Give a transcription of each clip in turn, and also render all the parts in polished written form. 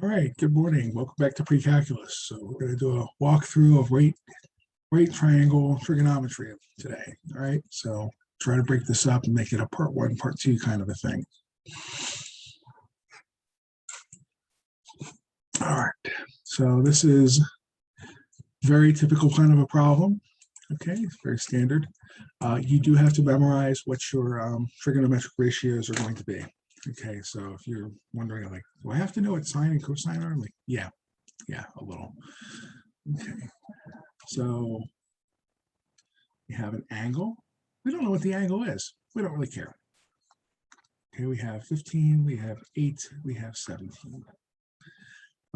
All right, good morning. Welcome back to pre-calculus. So we're going to do a walkthrough of right triangle trigonometry today. All right, so try to break this up and make it a part one, part two kind of a thing. All right, so this is very typical kind of a problem. Okay, it's very standard. You do have to memorize what your trigonometric ratios are going to be. Okay, so if you're wondering, like, do I have to know what sine and cosine are? I'm like, yeah, a little. Okay, so we have an angle. We don't know what the angle is. We don't really care. Okay, we have 15, we have 8, we have 17.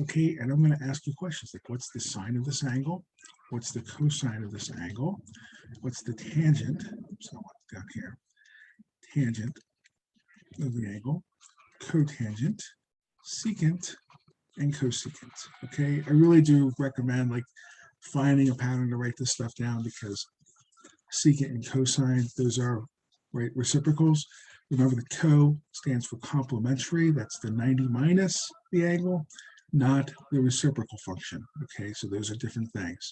Okay, and I'm going to ask you questions like, what's the sine of this angle? What's the cosine of this angle? What's the tangent? So down here, tangent of the angle, cotangent, secant, and cosecant. Okay, I really do recommend like finding a pattern to write this stuff down, because secant and cosine, those are right reciprocals. Remember, the co stands for complementary. That's the 90 minus the angle, not the reciprocal function. Okay, so those are different things.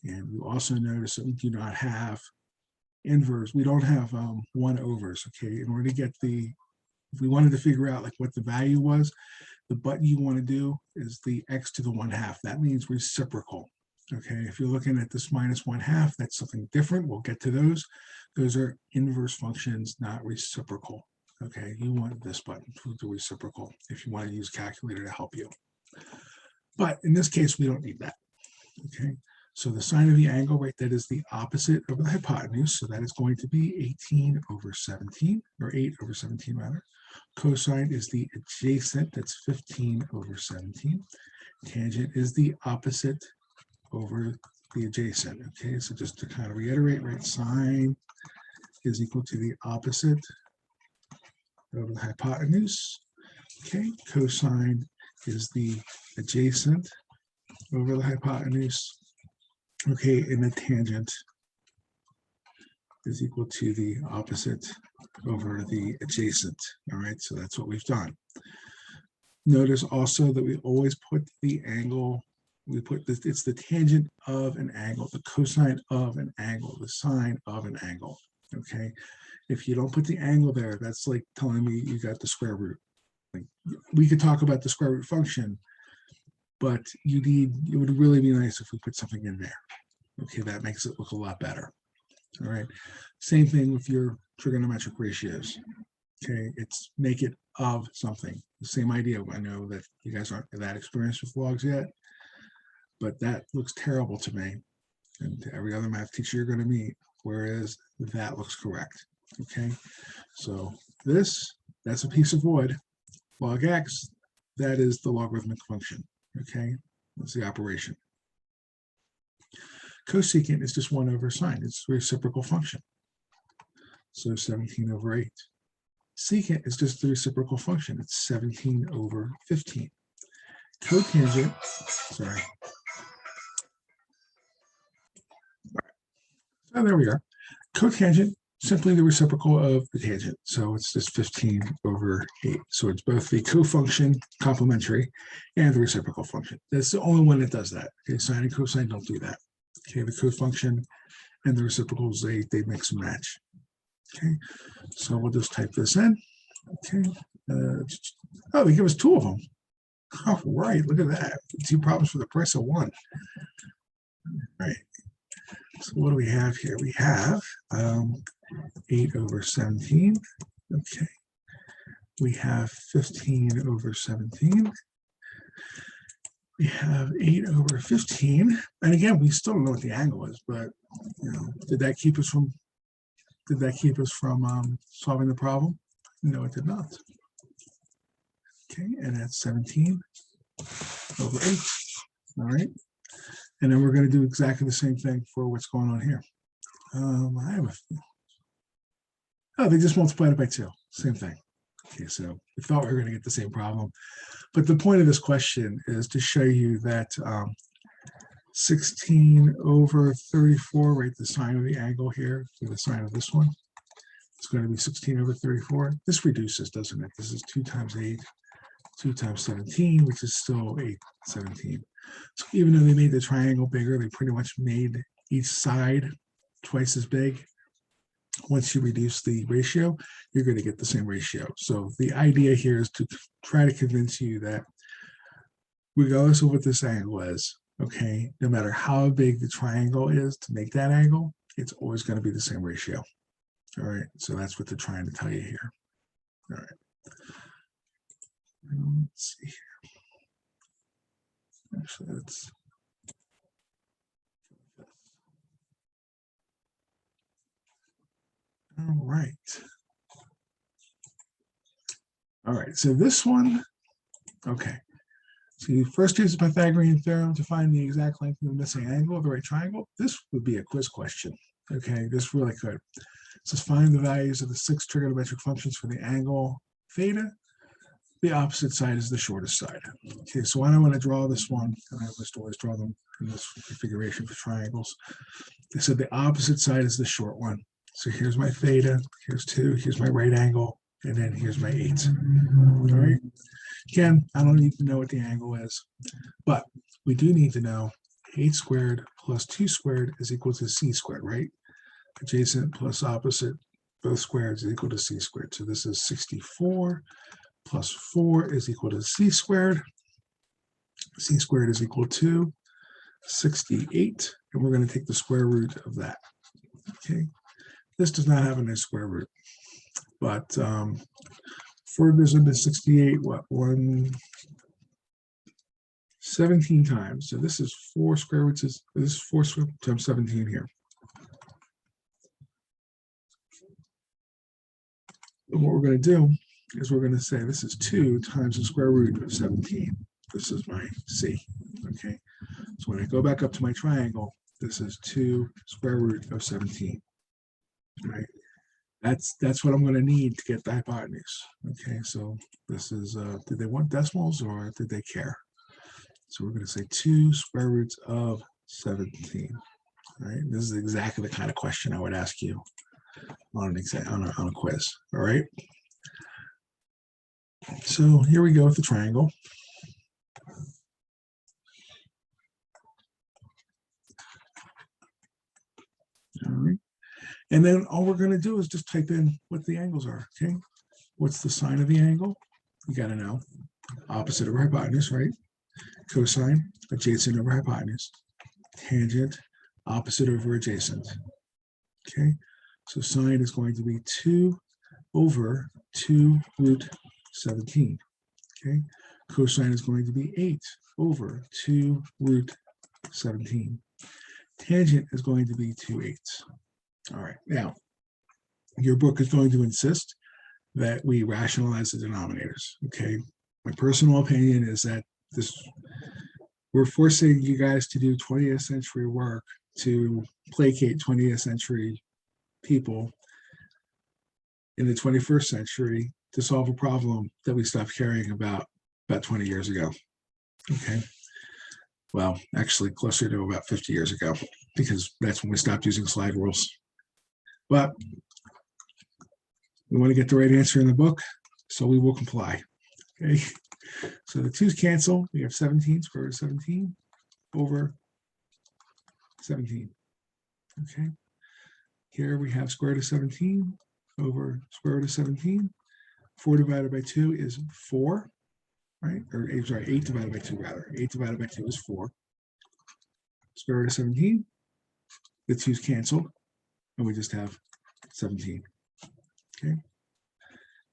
And you also notice that we do not have inverse. We don't have 1/overs. Okay, in order to get the, if we wanted to figure out like what the value was, the button you want to do is the x to the 1/2. That means reciprocal. Okay, if you're looking at this minus 1/2, that's something different. We'll get to those. Those are inverse functions, not reciprocal. Okay, you want this button for the reciprocal if you want to use a calculator to help you. But in this case, we don't need that. Okay, so the sine of the angle, right, that is the opposite of the hypotenuse. So that is going to be 18/17, or 8/17 rather. Cosine is the adjacent, that's 15/17. Tangent is the opposite over the adjacent. Okay, so just to kind of reiterate, right, sine is equal to the opposite over the hypotenuse. Okay, cosine is the adjacent over the hypotenuse. Okay, and the tangent is equal to the opposite over the adjacent. All right, so that's what we've done. Notice also that we always put the angle, we put this, it's the tangent of an angle, the cosine of an angle, the sine of an angle. Okay, if you don't put the angle there, that's like telling me you got the square root. Like, we could talk about the square root function, but it would really be nice if we put something in there. Okay, that makes it look a lot better. All right, same thing with your trigonometric ratios. Okay, it's make it of something. The same idea. I know that you guys aren't that experienced with logs yet, but that looks terrible to me and to every other math teacher you're going to meet, whereas that looks correct. Okay, so that's a piece of wood. Log x, that is the logarithmic function. Okay, that's the operation. Cosecant is just 1 over sine. It's a reciprocal function. So 17/8. Secant is just the reciprocal function. It's 17/15. Cotangent, sorry. So there we are. Cotangent, simply the reciprocal of the tangent. So it's just 15/8. So it's both the cofunction, complementary, and the reciprocal function. That's the only one that does that. Okay, sine and cosine don't do that. Okay, the cofunction and the reciprocals, they mix and match. Okay, so we'll just type this in. Okay, oh, they give us 2 of them. All right, look at that. 2 problems for the price of 1. All right, so what do we have here? We have 8/17. Okay, we have 15/17. We have 8/15, and again, we still don't know what the angle is, but you know, did that keep us from solving the problem? No, it did not. Okay, and that's 17/8. All right, and then we're going to do exactly the same thing for what's going on here. They just multiplied it by 2. Same thing. Okay, so we thought we were going to get the same problem. But the point of this question is to show you that 16/34, right, the sine of the angle here, so the sine of this one, it's going to be 16/34. This reduces, doesn't it? This is 2 times 8 2 times 17, which is still 8/17. So even though they made the triangle bigger, they pretty much made each side twice as big. Once you reduce the ratio, you're going to get the same ratio. So the idea here is to try to convince you that regardless of what this angle is, okay, no matter how big the triangle is to make that angle, it's always going to be the same ratio. All right, so that's what they're trying to tell you here. All right. Let's see here. Actually, that's all right. All right, so this one, okay. So you first use the Pythagorean theorem to find the exact length of the missing angle of the right triangle. This would be a quiz question. Okay, this really could. It says find the values of the 6 trigonometric functions for the angle theta. The opposite side is the shortest side. Okay, so I don't want to draw this one, and I must always draw them in this configuration for triangles. They said the opposite side is the short one. So here's my theta, here's 2, here's my right angle, and then here's my 8. All right. Again, I don't need to know what the angle is, but we do need to know 8 squared plus 2 squared is equal to c squared, right? Adjacent plus opposite, both squares is equal to c squared. So this is 64 plus 4 is equal to c squared. C squared is equal to 68, and we're going to take the square root of that. Okay, this does not have a square root, but 4 goes into 68, what, 17 times. So this is 4 square roots, this is 4 times 17 here. And what we're going to do is we're going to say this is 2 times the square root of 17. This is my C, okay? So when I go back up to my triangle, this is 2 square root of 17, right? That's what I'm going to need to get the hypotenuse, okay? So this is, did they want decimals or did they care? So we're going to say 2 square roots of 17, all right? This is exactly the kind of question I would ask you on an exam, on a quiz, all right? So here we go with the triangle. All right. And then all we're going to do is just type in what the angles are, okay? What's the sine of the angle? You got to know. Opposite over hypotenuse, right? Cosine, adjacent over hypotenuse. Tangent, opposite over adjacent. Okay? So sine is going to be 2 over 2 root 17. Okay? Cosine is going to be 8 over 2 root 17. Tangent is going to be 2/8. All right, now, your book is going to insist that we rationalize the denominators, okay? My personal opinion is that we're forcing you guys to do 20th century work to placate 20th century people in the 21st century to solve a problem that we stopped caring about 20 years ago, okay? Well, actually closer to about 50 years ago, because that's when we stopped using slide rules. But we want to get the right answer in the book, so we will comply. Okay, so the 2's cancel. We have 17, square root of 17 over 17. Okay, here we have square root of 17 over square root of 17. 4 divided by 2 is 4, right? Or sorry, 8 divided by 2 rather. 8 divided by 2 is 4. Square root of 17. The 2's canceled, and we just have 17. Okay.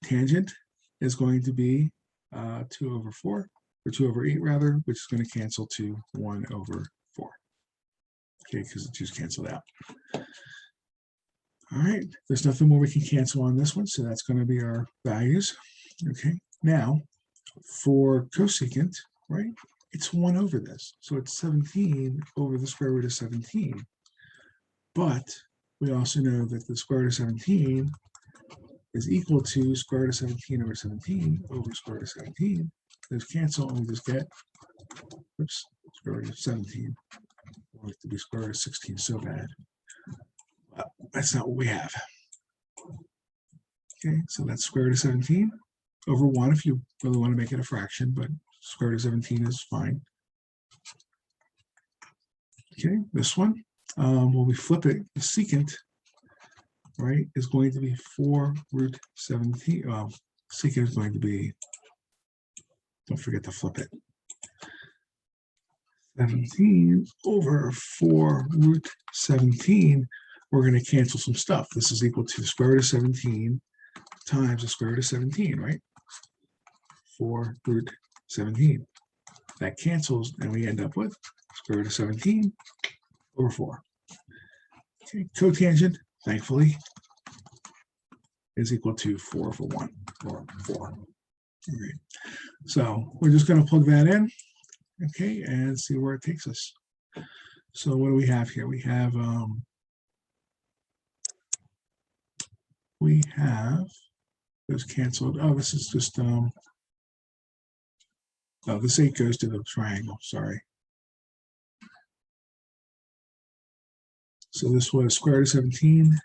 Tangent is going to be 2 over 4, or 2 over 8 rather, which is going to cancel to 1 over 4. Okay, because the 2's canceled out. All right, there's nothing more we can cancel on this one, so that's going to be our values. Okay, now for cosecant, right, it's 1 over this. So it's 17 over the square root of 17. But we also know that the square root of 17 is equal to square root of 17 over 17 over square root of 17. Those cancel, and we just get, oops, square root of 17. I want it to be square root of 16 so bad. But that's not what we have. Okay, so that's square root of 17 over 1 if you really want to make it a fraction, but square root of 17 is fine. Okay, this one, when we flip it, the secant, right, is going to be 4 root 17. Secant is going to be, don't forget to flip it, 17 over 4 root 17. We're going to cancel some stuff. This is equal to the square root of 17 times the square root of 17, right? 4 root 17. That cancels, and we end up with square root of 17 over 4. Okay, cotangent, thankfully, is equal to 4 over 1, or 4. All right. So we're just going to plug that in, okay, and see where it takes us. So what do we have here? We have those canceled. Oh, this is just oh, this 8 goes to the triangle, sorry. So this was square root of 17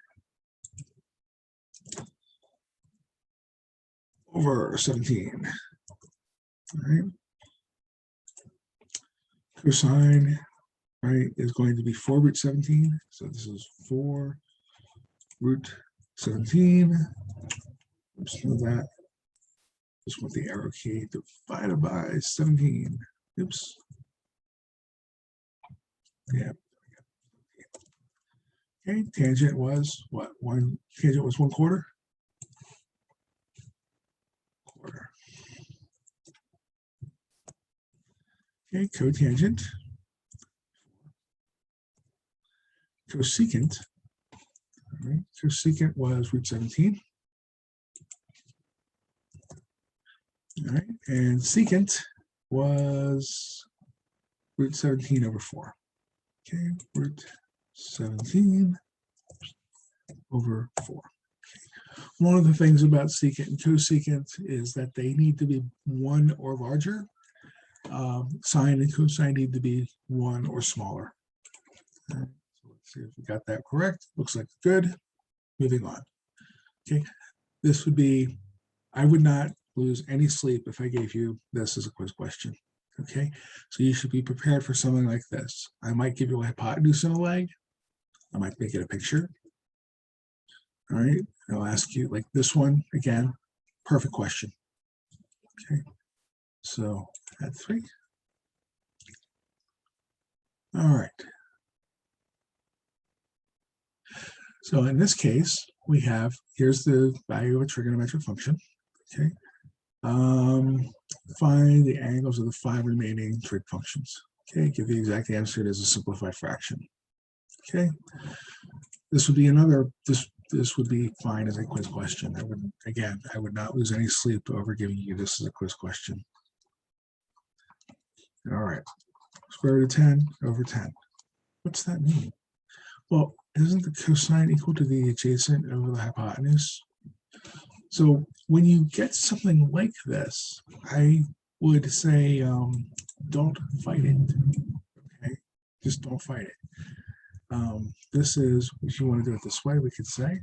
over 17. All right. Cosine, right, is going to be 4 root 17. So this is 4 root 17. Oops, know that. Just want the arrow key divided by 17. Oops. Yeah. Okay, tangent was what? Tangent was 1/4? Quarter. Okay, cotangent. Cosecant. All right, cosecant was root 17. All right, and secant was root 17 over 4. Okay, root 17 over 4. Okay. One of the things about secant and cosecant is that they need to be 1 or larger. Sine and cosine need to be 1 or smaller. All right, so let's see if we got that correct. Looks like good. Moving on. Okay, this would be, I would not lose any sleep if I gave you this as a quiz question. Okay, so you should be prepared for something like this. I might give you a hypotenuse and a leg. I might make it a picture. All right, I'll ask you like this one again. Perfect question. Okay, so add 3. All right. So in this case, we have, here's the value of a trigonometric function. Okay. Find the angles of the 5 remaining trig functions. Okay, give the exact answer as a simplified fraction. Okay. This would be another, this would be fine as a quiz question. I would not lose any sleep over giving you this as a quiz question. All right. Square root of 10 over 10. What's that mean? Well, isn't the cosine equal to the adjacent over the hypotenuse? So when you get something like this, I would say don't fight it. Okay, just don't fight it. This is, if you want to do it this way, we could say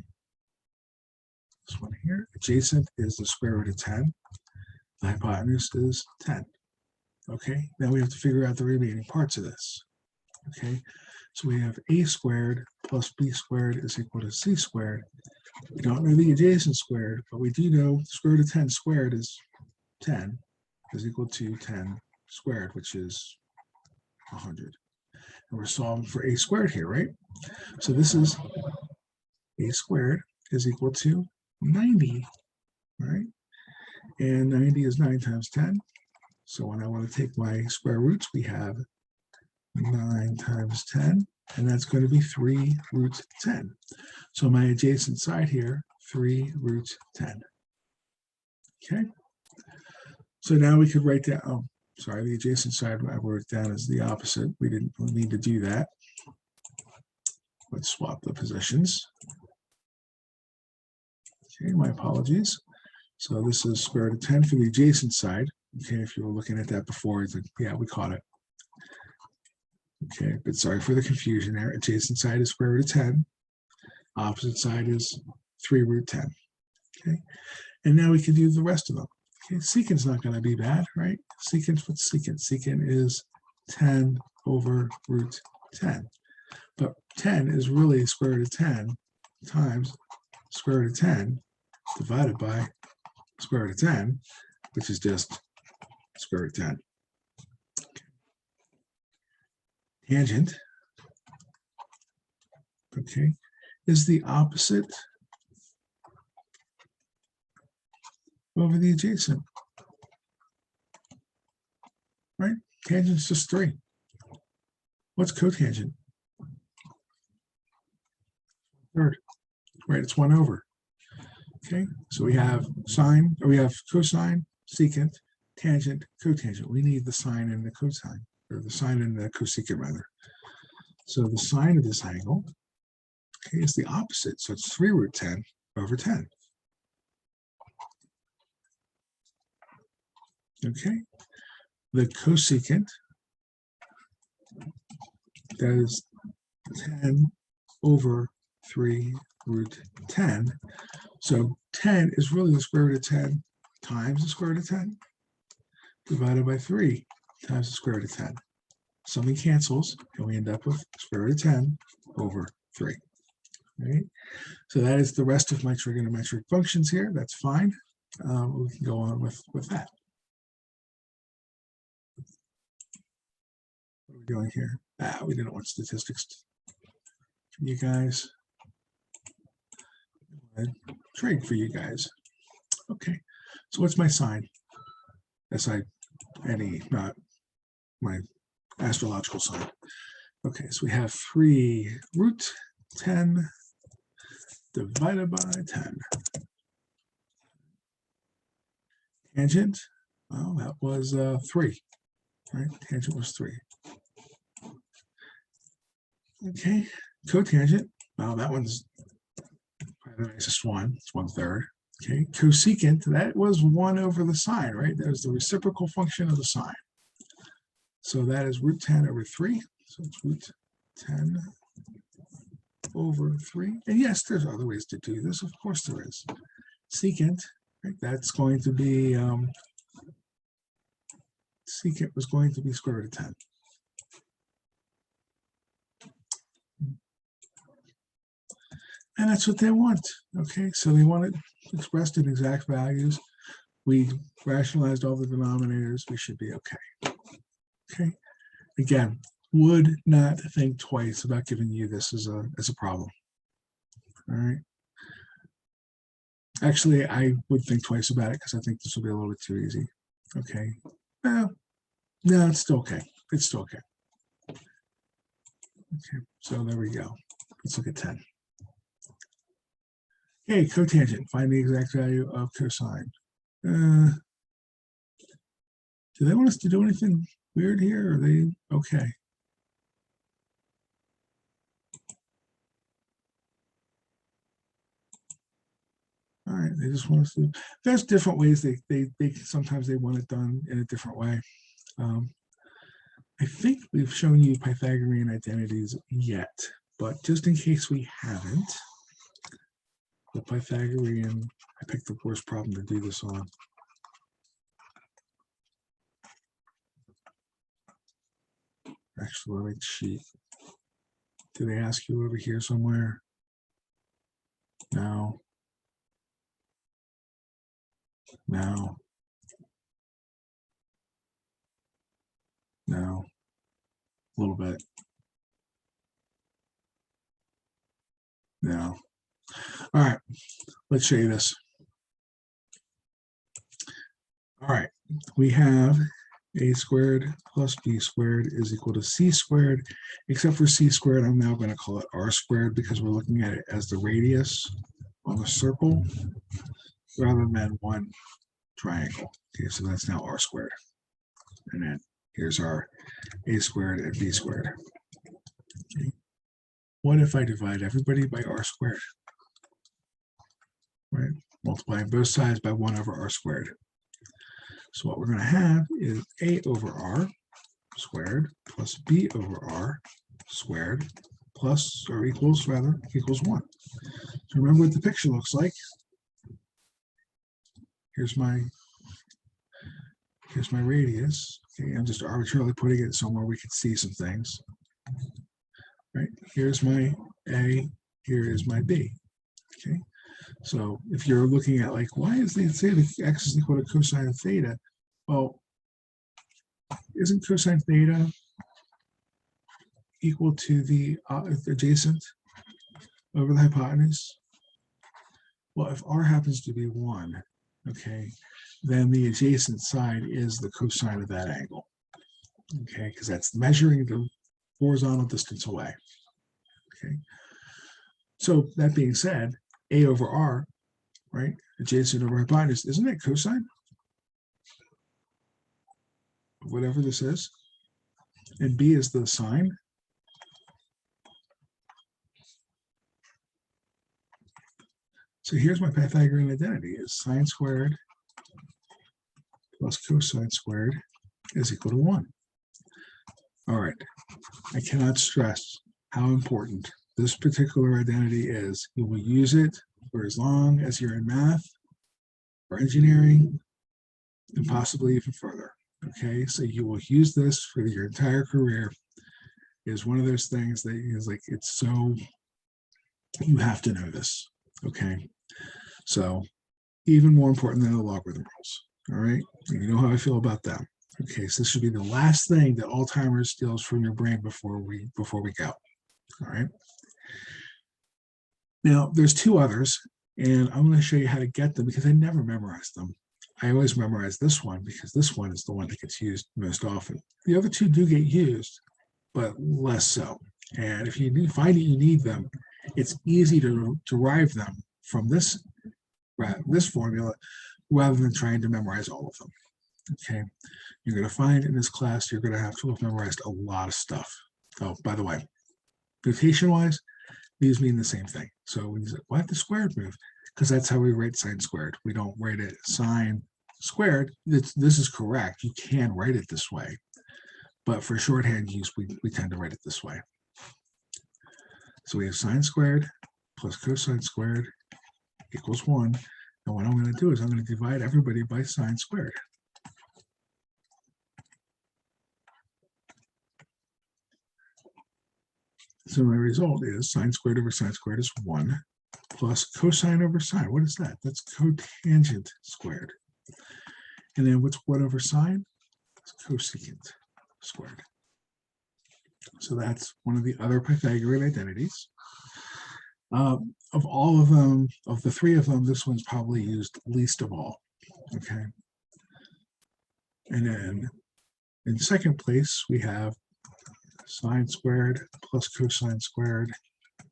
this one here, adjacent is the square root of 10. The hypotenuse is 10. Okay, now we have to figure out the remaining parts of this. Okay, so we have a squared plus b squared is equal to c squared. We don't know the adjacent squared, but we do know the square root of 10 squared is 10 is equal to 10 squared, which is 100. And we're solving for a squared here, right? So this is a squared is equal to 90, right? And 90 is 9 times 10. So when I want to take my square roots, we have 9 times 10, and that's going to be 3 root 10. So my adjacent side here, 3 root 10. Okay. So now we could write down, oh, sorry, the adjacent side I wrote down as the opposite. We didn't need to do that. Let's swap the positions. Okay, my apologies. So this is square root of 10 for the adjacent side. Okay, if you were looking at that before, it's like, yeah, we caught it. Okay, but sorry for the confusion there. Adjacent side is square root of 10. Opposite side is 3 root 10. Okay, and now we can do the rest of them. Okay, secant's not going to be bad, right? Secant, what's secant? Secant is 10 over root 10. But 10 is really square root of 10 times square root of 10 divided by square root of 10, which is just square root of 10. Tangent, okay, is the opposite over the adjacent, right? Tangent's just 3. What's cotangent? Third, right? It's 1 over. Okay, so we have sine, or we have cosine, secant, tangent, cotangent. We need the sine and the cosine, or the sine and the cosecant rather. So the sine of this angle, okay, is the opposite. So it's 3 root 10 over 10. Okay, the cosecant, that is 10 over 3 root 10. So 10 is really the square root of 10 times the square root of 10 divided by 3 times the square root of 10. Something cancels, and we end up with square root of 10 over 3. Right? So that is the rest of my trigonometric functions here. That's fine. We can go on with that. What are we doing here? We didn't want statistics. You guys, trig for you guys. Okay, so what's my sine? S-I-N-E, not my astrological sign. Okay, so we have 3 root 10 divided by 10. Tangent, well, that was 3, right? Tangent was 3. Okay, cotangent, well, that one's probably the nicest one. It's 1/3. Okay, cosecant, that was 1 over the sine, right? There's the reciprocal function of the sine. So that is root 10 over 3. So it's root 10 over 3. And yes, there's other ways to do this. Of course there is. Secant, right? That's going to be, secant was going to be square root of 10. And that's what they want. Okay, so they want it expressed in exact values. We rationalized all the denominators. We should be okay. Okay, again, would not think twice about giving you this as a problem. All right. Actually, I would think twice about it because I think this will be a little bit too easy. Okay. No, it's still okay. It's still okay. Okay, so there we go. Let's look at 10. Okay, cotangent. Find the exact value of cosine. Do they want us to do anything weird here? Or are they okay? All right, they just want us to. There's different ways they sometimes they want it done in a different way. I think we've shown you Pythagorean identities yet, but just in case we haven't, the Pythagorean, I picked the worst problem to do this on. Actually, let me cheat. Do they ask you over here somewhere? No. No. No. A little bit. No. All right. Let's show you this. All right. We have a squared plus b squared is equal to c squared, except for c squared, I'm now going to call it r squared because we're looking at it as the radius on the circle rather than one triangle. Okay, so that's now r squared. And then here's our a squared and b squared. Okay. What if I divide everybody by r squared? Right? Multiplying both sides by 1 over r squared. So what we're going to have is a over r squared plus b over r squared plus, or equals 1. So remember what the picture looks like. Here's my Here's my radius. Okay, I'm just arbitrarily putting it somewhere we could see some things. Right, here's my A, here is my B. Okay, so if you're looking at like, why is they say that x is equal to cosine of theta? Well, isn't cosine theta equal to the adjacent over the hypotenuse? Well, if r happens to be 1, okay, then the adjacent side is the cosine of that angle, okay, because that's measuring the horizontal distance away. Okay, so that being said, a over r, right, adjacent over hypotenuse, isn't that cosine of whatever this is? And b is the sine. So here's my Pythagorean identity: is sine squared plus cosine squared is equal to 1. All right, I cannot stress how important this particular identity is. You will use it for as long as you're in math or engineering, and possibly even further. Okay, so you will use this for your entire career. It is one of those things that is like, it's so, you have to know this. Okay, so even more important than the logarithm rules. All right, you know how I feel about them. Okay, so this should be the last thing that Alzheimer's steals from your brain before we go. All right. Now there's two others, and I'm going to show you how to get them because I never memorized them. I always memorize this one because this one is the one that gets used most often. The other two do get used, but less so. And if you find that you need them, it's easy to derive them from this formula rather than trying to memorize all of them. Okay, you're going to find in this class you're going to have to have memorized a lot of stuff. Oh, by the way, notation-wise, these mean the same thing. So when you say, why the squared move? Because that's how we write sine squared. We don't write it sine squared. This is correct. You can write it this way. But for shorthand use, we tend to write it this way. So we have sine squared plus cosine squared equals 1. And what I'm going to do is I'm going to divide everybody by sine squared. So my result is sine squared over sine squared is 1 plus cosine over sine. What is that? That's cotangent squared. And then what's 1 over sine? It's cosecant squared. So that's one of the other Pythagorean identities. Of all of them, of the three of them, this one's probably used least of all. Okay. And then in second place, we have sine squared plus cosine squared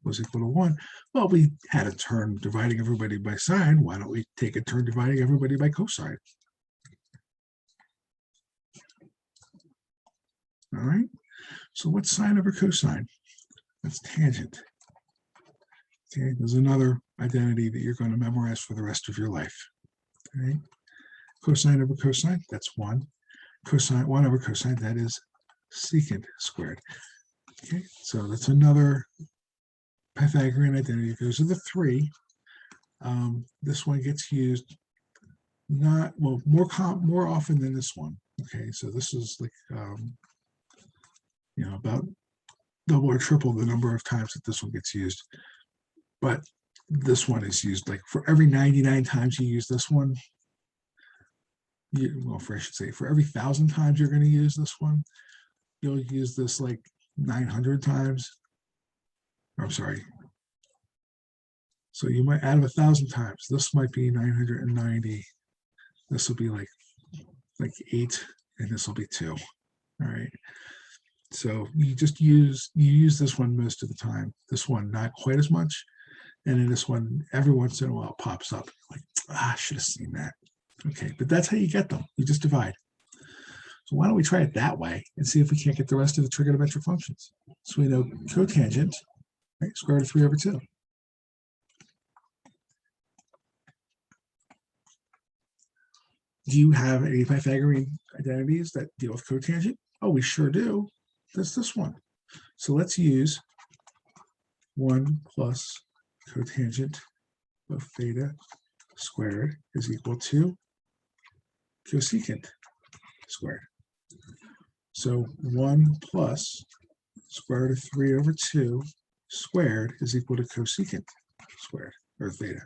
was equal to 1. Well, we had a turn dividing everybody by sine. Why don't we take a turn dividing everybody by cosine? All right. So what's sine over cosine? That's tangent. Okay, there's another identity that you're going to memorize for the rest of your life. All right. Cosine over cosine, that's 1. Cosine, 1 over cosine, that is secant squared. Okay, so that's another Pythagorean identity. Those are the three. This one gets used more often than this one. Okay, so this is like about double or triple the number of times that this one gets used. But this one is used like for every 99 times you use this one. I should say for every 1,000 times you're going to use this one, you'll use this like 900 times. I'm sorry. So you might, out of 1,000 times, this might be 990. This will be like 8, and this will be 2. All right. So you use this one most of the time. This one not quite as much, and then this one every once in a while pops up. Like, I should have seen that. Okay, but that's how you get them. You just divide. So why don't we try it that way and see if we can't get the rest of the trigonometric functions? So we know cotangent, right, square root of 3 over 2. Do you have any Pythagorean identities that deal with cotangent? Oh, we sure do. That's this one. So let's use 1 plus cotangent of theta squared is equal to cosecant. squared. So 1 plus square root of 3 over 2 squared is equal to cosecant squared, or theta.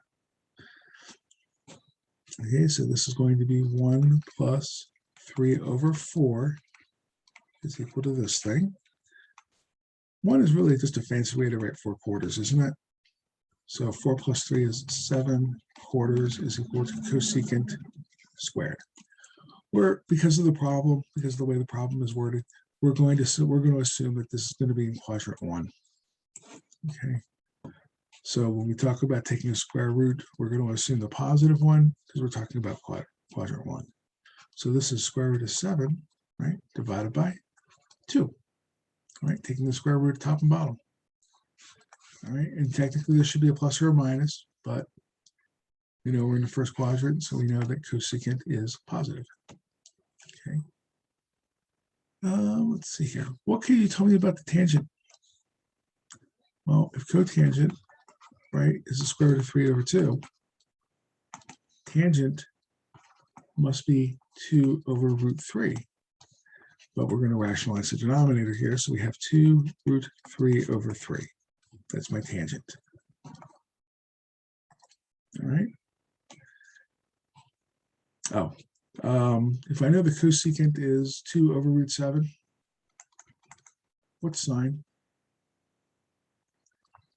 Okay, so this is going to be 1 plus 3 over 4 is equal to this thing. 1 is really just a fancy way to write 4 quarters, isn't it? So 4 plus 3 is 7 quarters is equal to cosecant squared. Because of the problem, because of the way the problem is worded, we're going to assume that this is going to be in quadrant 1. Okay. So when we talk about taking a square root, we're going to assume the positive one because we're talking about quadrant 1. So this is square root of 7, right, divided by 2. All right, taking the square root top and bottom. All right, and technically this should be a plus or a minus, but we know we're in the first quadrant, so we know that cosecant is positive. Okay. Let's see here. What can you tell me about the tangent? Well, if cotangent, right, is the square root of 3 over 2, tangent must be 2 over root 3. But we're going to rationalize the denominator here, so we have 2 root 3 over 3. That's my tangent. All right. Oh, if I know the cosecant is 2 over root 7, what's sine?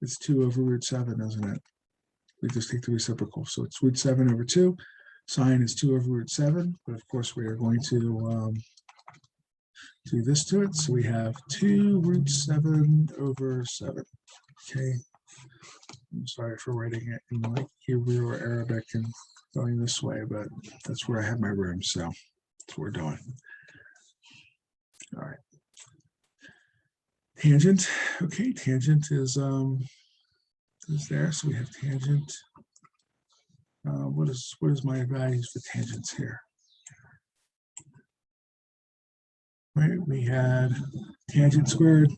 It's 2 over root 7, isn't it? We just take the reciprocal. So it's root 7 over 2. Sine is 2 over root 7. But of course, we are going to do this to it. So we have 2 root 7 over 7. Okay. I'm sorry for writing it in like Hebrew or Arabic and going this way, but that's where I have my room. So that's what we're doing. All right. Tangent. Okay, tangent is there. So we have tangent. What is my values for tangents here? Right, we had tangent squared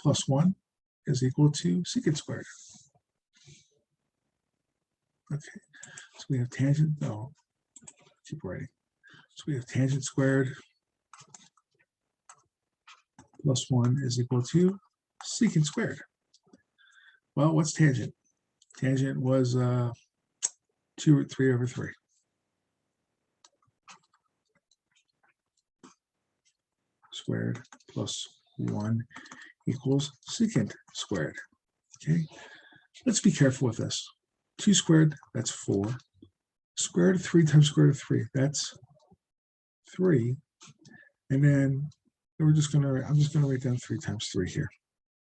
plus 1 is equal to secant squared. Okay, so we have tangent, keep writing. So we have tangent squared plus 1 is equal to secant squared. Well, what's tangent? Tangent was 2 root 3 over 3. Squared plus 1 equals secant squared. Okay, let's be careful with this. 2 squared, that's 4. Square root of 3 times square root of 3, that's 3. And then I'm just gonna write down 3 times 3 here.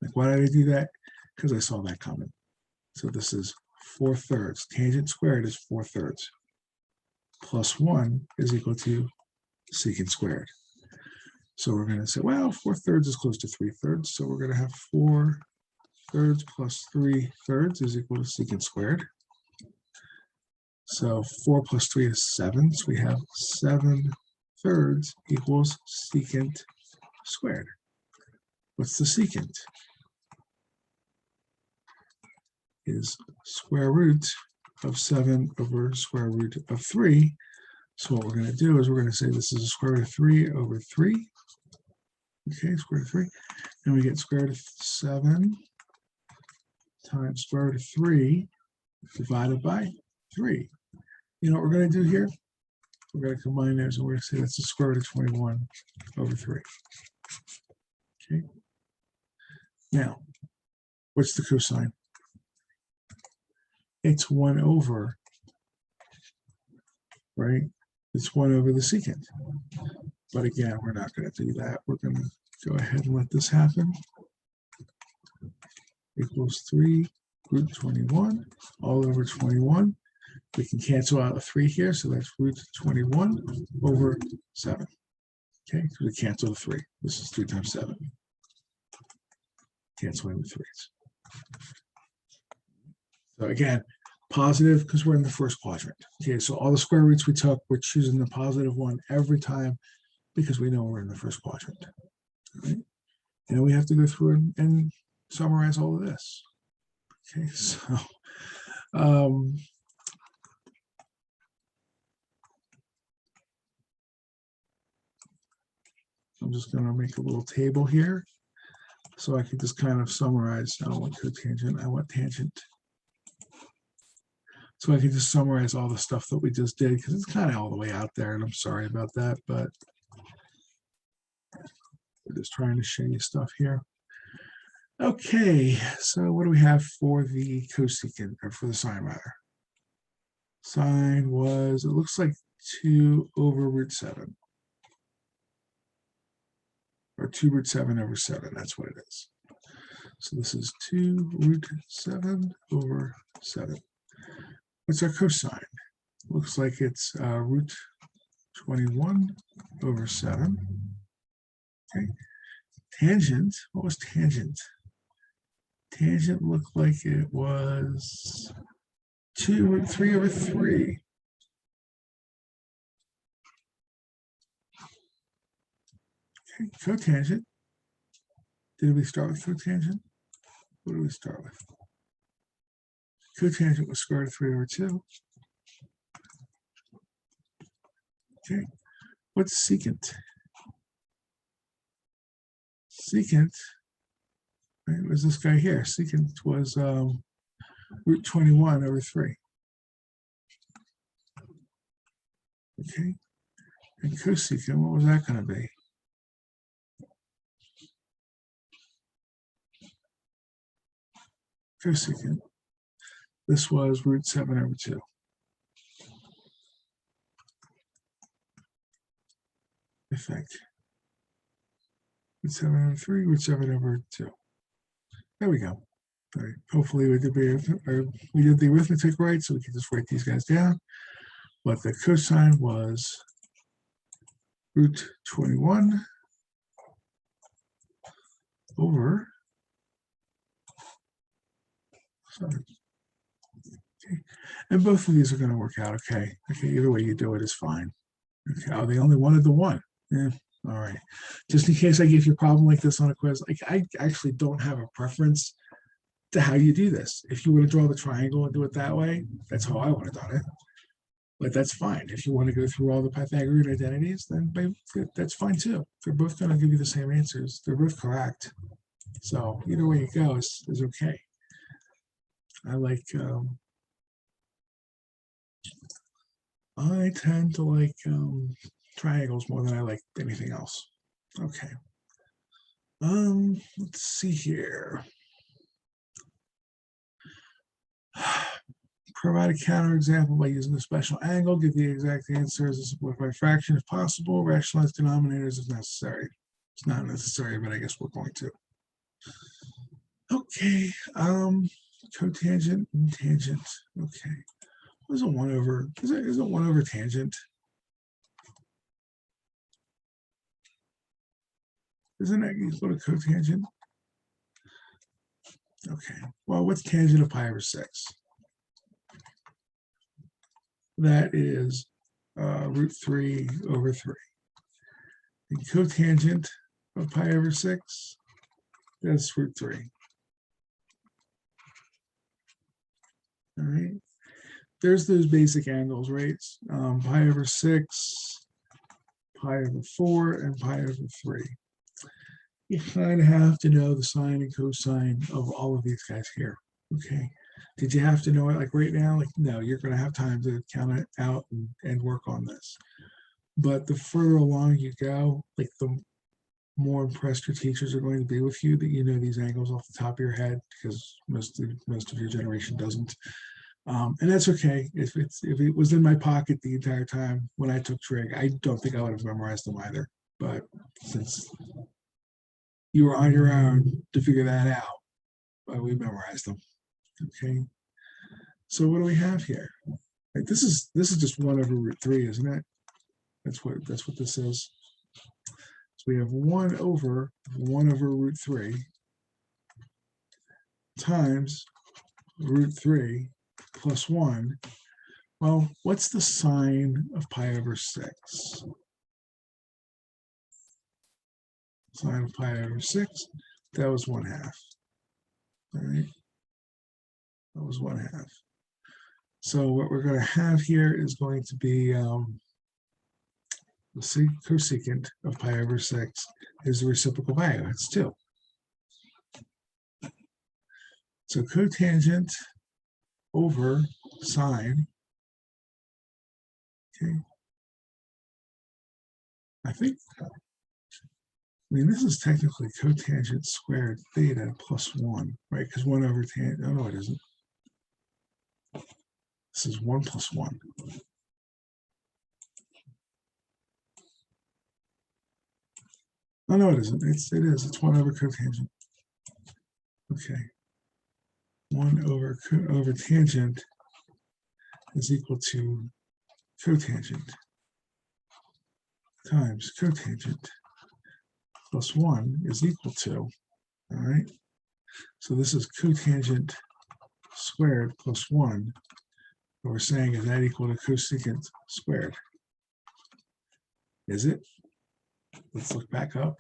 Like, why did I do that? Because I saw that coming. So this is 4/3. Tangent squared is 4/3. Plus 1 is equal to secant squared. So we're going to say, well, 4/3 is close to 3/3. So we're going to have 4/3 plus 3/3 is equal to secant squared. So 4 plus 3 is 7. So we have 7/3 equals secant squared. What's the secant? Is square root of 7 over square root of 3. So what we're going to do is we're going to say this is a square root of 3 over 3. Okay, square root of 3. And we get square root of 7 times square root of 3 divided by 3. You know what we're going to do here? We're going to combine those and we're going to say that's the square root of 21 over 3. Okay. Now, what's the cosine? It's 1 over, right? It's 1 over the secant. But again, we're not going to do that. We're going to go ahead and let this happen. Equals 3 root 21 all over 21. We can cancel out a 3 here, so that's root 21 over 7. Okay, so we cancel the 3. This is 3 times 7. Canceling the 3's. So again, positive because we're in the first quadrant. Okay, so all the square roots we took, we're choosing the positive one every time because we know we're in the first quadrant. All right? And we have to go through and summarize all of this. Okay, so I'm just going to make a little table here so I can just kind of summarize. I don't want cotangent, I want tangent. So I can just summarize all the stuff that we just did because it's kind of all the way out there, and I'm sorry about that, but we're just trying to show you stuff here. Okay, so what do we have for the cosecant, or for the sine rather? Sine was, it looks like 2 over root 7. Or 2 root 7 over 7, that's what it is. So this is 2 root 7 over 7. What's our cosine? Looks like it's root 21 over 7. Okay. Tangent, what was tangent? Tangent looked like it was 2 root 3 over 3. Okay, cotangent. Did we start with cotangent? What did we start with? Cotangent was square root of 3 over 2. Okay, what's secant? Secant, right, was this guy here. Secant was root 21 over 3. Okay, and cosecant, what was that going to be? Cosecant, this was root 7 over 2. Effect. Root 7 over 3, root 7 over 2. There we go. All right. Hopefully we did the arithmetic right, so we can just write these guys down. But the cosine was root 21 over 7. Okay. And both of these are going to work out okay. Okay, either way you do it is fine. Okay, oh, they only wanted the 1. Yeah, all right. Just in case I give you a problem like this on a quiz, like I actually don't have a preference to how you do this. If you want to draw the triangle and do it that way, that's how I would have done it. But that's fine. If you want to go through all the Pythagorean identities, then that's fine too. They're both going to give you the same answers. They're both correct. So either way you go is okay. I tend to like triangles more than I like anything else. Okay. Let's see here. Provide a counterexample by using a special angle. Give the exact answer as a simplified fraction if possible. Rationalize denominators if necessary. It's not necessary, but I guess we're going to. Okay. Cotangent and tangent. Okay. What is a 1 over? Is it 1 over tangent? Isn't that equal to cotangent? Okay. Well, what's tangent of pi over 6? That is root 3 over 3. And cotangent of pi over 6, that's root 3. All right. There's those basic angles, right? Pi over 6, pi over 4, and pi over 3. You kind of have to know the sine and cosine of all of these guys here. Okay. Did you have to know it like right now? Like, no, you're going to have time to count it out and work on this. But the further along you go, like the more impressed your teachers are going to be with you that you know these angles off the top of your head, because most of your generation doesn't. And that's okay. If it was in my pocket the entire time when I took trig, I don't think I would have memorized them either. But since you were on your own to figure that out, we memorized them. Okay. So what do we have here? Like this is just 1 over root 3, isn't it? That's what this is. So we have 1 over root 3 times root 3 plus 1. Well, what's the sine of pi over 6? Sine of pi over 6, that was 1/2. All right, that was 1/2. So what we're going to have here is going to be The cosecant of pi over 6 is the reciprocal value. It's 2. So cotangent over sine. Okay. I mean, this is technically cotangent squared theta plus 1, right? Because 1 over tangent, oh, no, it isn't. This is 1 plus 1. Oh, no, it isn't. It is. It's 1 over cotangent. Okay. 1 over tangent is equal to cotangent times cotangent plus 1 is equal to, all right? So this is cotangent squared plus 1. What we're saying is that equal to cosecant squared. Is it? Let's look back up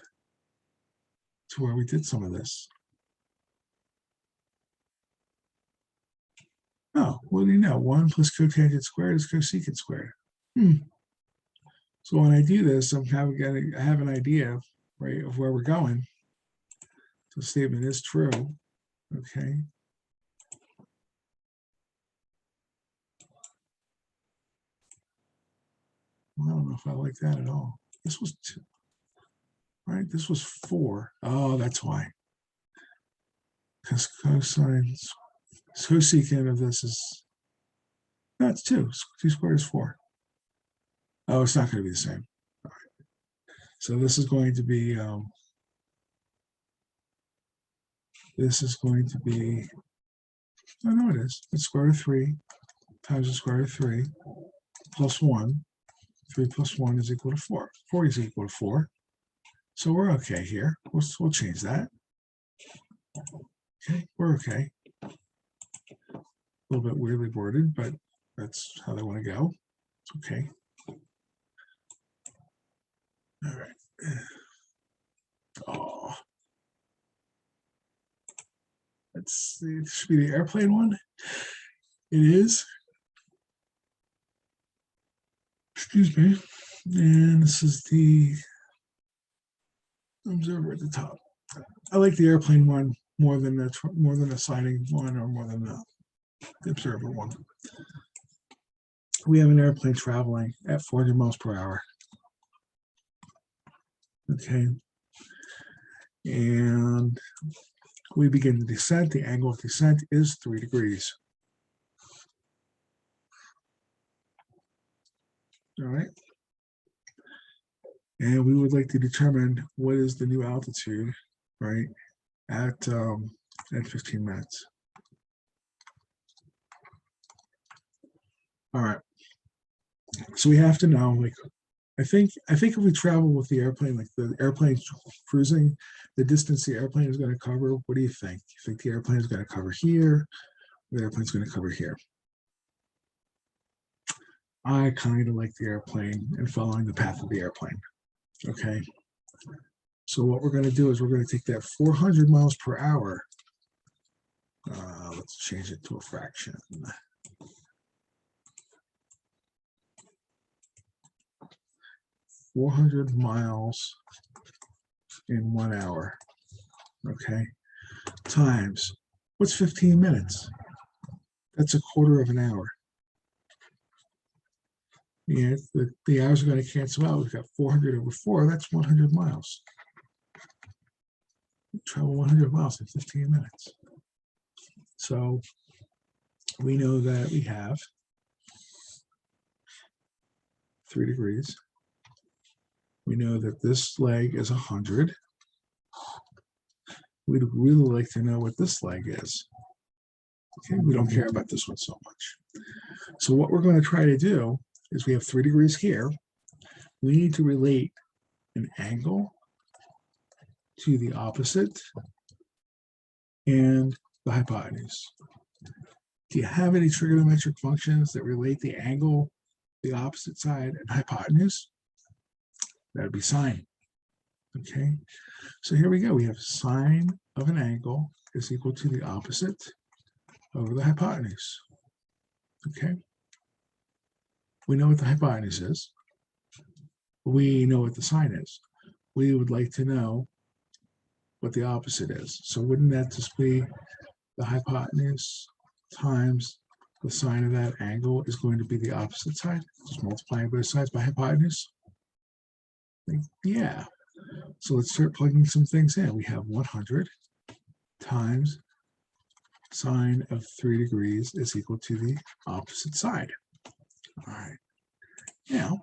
to where we did some of this. Oh, what do you know? 1 plus cotangent squared is cosecant squared. So when I do this, I have an idea, right, of where we're going. So the statement is true. Okay. Well, I don't know if I like that at all. This was 2. Right? This was 4. Oh, that's why. Because cosecant of this is, no, it's 2. 2 squared is 4. Oh, it's not going to be the same. All right. So this is going to be, oh no, it is. It's square root of 3 times the square root of 3 plus 1. 3 plus 1 is equal to 4. 4 is equal to 4. So we're okay here. We'll change that. Okay, we're okay. A little bit weirdly worded, but that's how they want to go. It's okay. All right. Oh, let's see. It should be the airplane one. It is. Excuse me. And this is the observer at the top. I like the airplane one more than the sliding one, or more than the observer one. We have an airplane traveling at 400 miles per hour. Okay. And we begin the descent. The angle of descent is 3 degrees. All right. And we would like to determine what is the new altitude, right, at 15 minutes. All right. So we have to know, like, I think if we travel with the airplane, like the airplane's cruising, the distance the airplane is going to cover, what do you think? You think the airplane is going to cover here? The airplane's going to cover here. I kind of like the airplane and following the path of the airplane. Okay. So what we're going to do is we're going to take that 400 miles per hour. Let's change it to a fraction. 400 miles in 1 hour. Okay. Times, what's 15 minutes? That's a quarter of an hour. And the hours are going to cancel out. We've got 400 over 4. That's 100 miles. We travel 100 miles in 15 minutes. So we know that we have 3 degrees. We know that this leg is 100. We'd really like to know what this leg is. Okay, we don't care about this one so much. So what we're going to try to do is we have 3 degrees here. We need to relate an angle to the opposite and the hypotenuse. Do you have any trigonometric functions that relate the angle, the opposite side, and hypotenuse? That would be sine. Okay, so here we go. We have sine of an angle is equal to the opposite over the hypotenuse. Okay, we know what the hypotenuse is. we know what the sine is. We would like to know what the opposite is. So wouldn't that just be the hypotenuse times the sine of that angle is going to be the opposite side? Just multiplying both sides by hypotenuse? Yeah. So let's start plugging some things in. We have 100 times sine of 3 degrees is equal to the opposite side. All right. Now,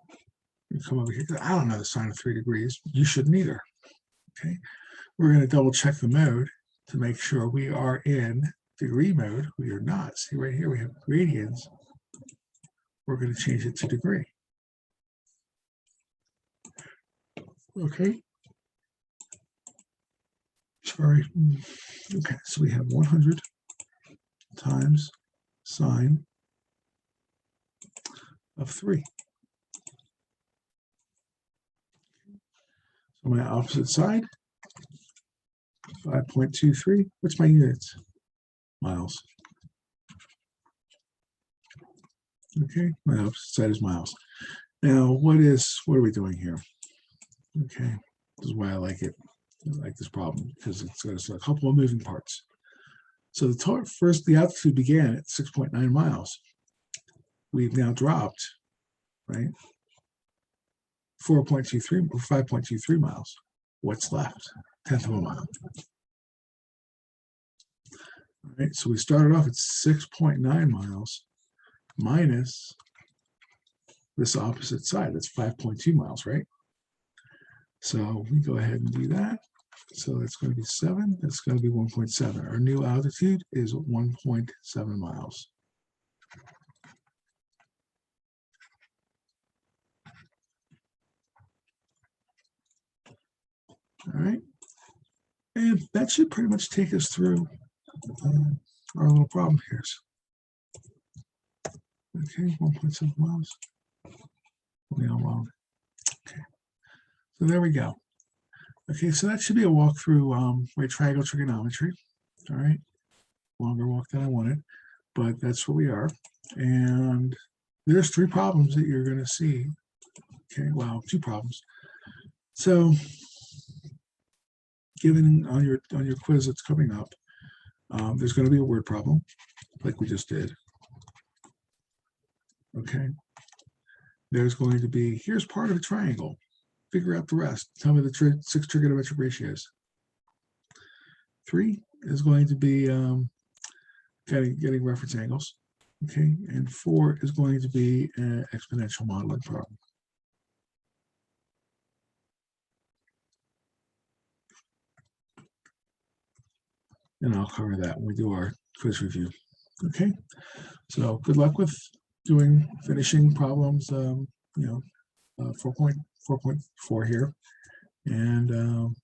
you come over here. I don't know the sine of 3 degrees. You shouldn't either. Okay. We're going to double check the mode to make sure we are in degree mode. We are not. See right here, we have radians. We're going to change it to degree. Okay. Sorry. Okay, so we have 100 times sine of 3. So my opposite side, 5.23. What's my units? Miles. Okay, my opposite side is miles. Now, what are we doing here? Okay, this is why I like it. I like this problem because it's got a couple of moving parts. So the altitude began at 6.9 miles. We've now dropped, right? 4.23 or 5.23 miles. What's left? 1/10 of a mile. All right, so we started off at 6.9 miles minus this opposite side. That's 5.2 miles, right? So we go ahead and do that. So that's going to be 7. That's going to be 1.7. Our new altitude is 1.7 miles. All right. And that should pretty much take us through our little problem here. Okay, 1.7 miles. Okay. So there we go. Okay, so that should be a walkthrough right triangle trigonometry. All right. Longer walk than I wanted, but that's where we are. And there's 3 problems that you're going to see. Okay, wow, 2 problems. So given on your quiz that's coming up, there's going to be a word problem like we just did. Okay. There's going to be, here's part of a triangle. Figure out the rest. Tell me the 6 trigonometric ratios. 3 is going to be getting reference angles. Okay, and 4 is going to be an exponential modeling problem. And I'll cover that when we do our quiz review. Okay, so good luck with finishing problems, 4.4 here, and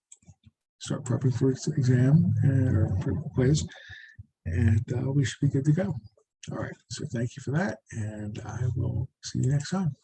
start prepping for exam or quiz, and we should be good to go. All right, so thank you for that, and I will see you next time.